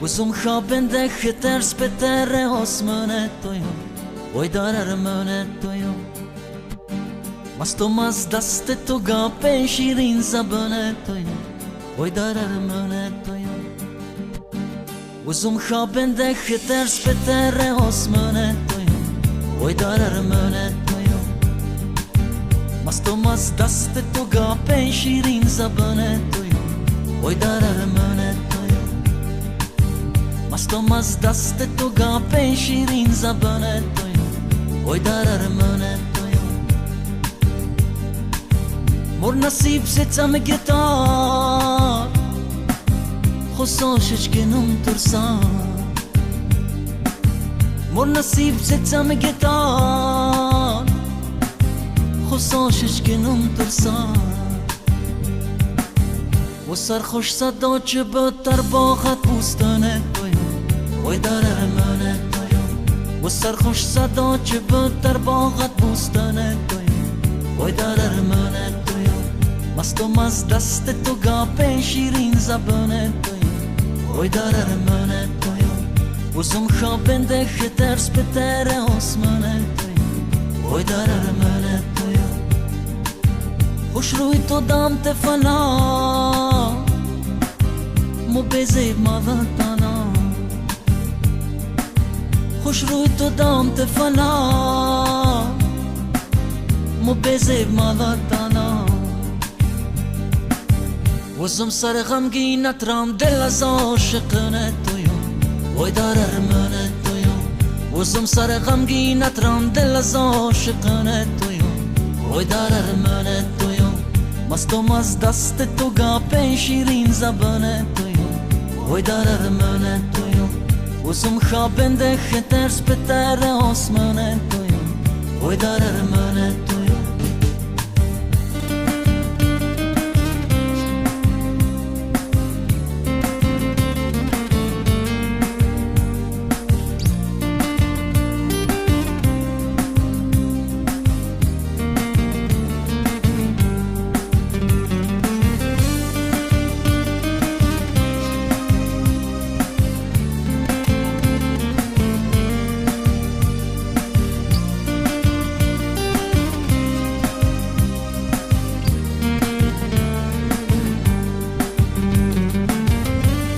وزم خوابنده خطرس بتر آسمانه تویم وای داره منه تویم مستم از دست تو گاپه شیرین زبانه تویم وای داره منه تویم وزم خوابنده خطرس بتر آسمانه تویم وای داره منه تویم مستم از دست تو گاپه شیرین زبانه تویم وای داره منه مستم از دست تو گاپه شیرین زبانه تویم وای داره منه تویم مر نصیب ستم گتار خساشش کنم ترسان مر نصیب ستم گتار خساشش کنم ترسان و سرخوش صدا چه بتر باخت بوستانه تویم وای داره منه تویم و سرخوش صدا چه بتر باخت بوستانه تویم وای داره منه تویم مستم از دست تو گاپه شیرین زبانه تویم وای داره منه تویم وزم خوابنده خطرس بتر آسمانه تویم وای داره منه تویم خوش روی تو دام تفنا مو بزیب مادتانا خوش روی تو دام تفنا مو بزیب مادتانا وزم سر غمگی نترام دل از عاشقانه تویم وای داره منه تویم وزم سر غمگی نترام دل از عاشقانه تویم وای داره منه تویم مستم از دست تو گاپه شیرین زبانه تویم وای داره منه تویم وزم خوابنده خطرس بتر آسمانه تویم وای داره منه تویم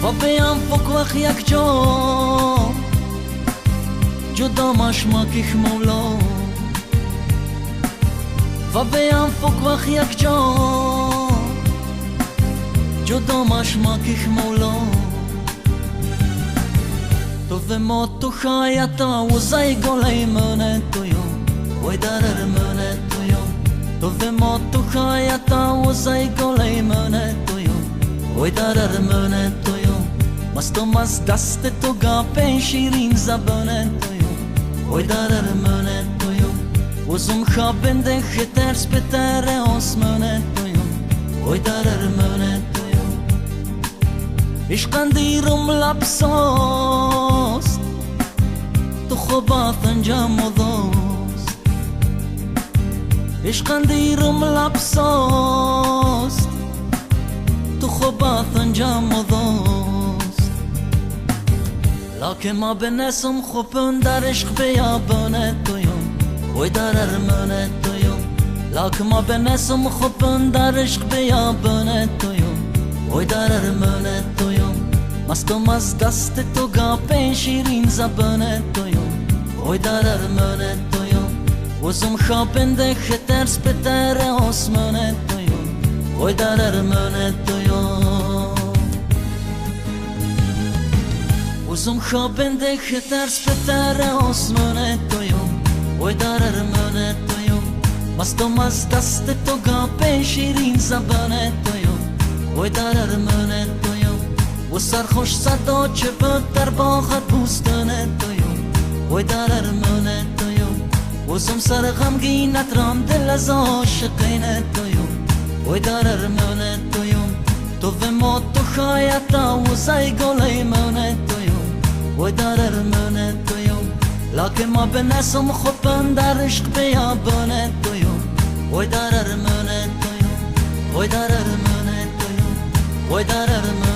و بیام فوق وقت یک جا جدا مشماکیخ مولا و بیام فوق وقت یک جا جدا مشماکیخ مولا تو و ما تو خایتا و زای گلای منه تویم وای داره منه تویم تو و ما تو خایتا و زای گلای منه تویم وای داره منه تویم مستم از دست تو گاپه شیرین زبانه تویم وای داره منه تویم وزم خوابنده خطرس بتر آسمانه تویم وای داره منه تویم عشقن دیرم لبساست تو خوبات انجام دوست عشقن دیرم لبساست تو خوبات انجام دوست لکن ما بنسم خوبن در عشق بیابانه تویم وای داره منه تویم لکن ما بنسم خوبن در عشق بیابانه تویم وای داره منه تویم مستم از دست تو گاپه شیرین زبانه تویم وای داره منه تویم وزم خوابنده خطرس بتر آسمانه تویم وای داره منه تویم وزم خوابنده خطرس بتر آسمانه تویم وای داره منه تویم مستم از دست تو گاپه شیرین زبانه تویم وای داره منه تویم و سرخوش صدا چه بتر باخت بوستانه تویم وای داره منه تویم وزم سر غمگی نترام دل از عاشقینه تویم وای داره منه تویم تو و ما تو خایتا و زای گلای منه تویم وای داره منه تویم لکن ما بنسم خوبن در عشق بیابانه تویم وای داره منه تویم وای داره منه تویم وای داره منه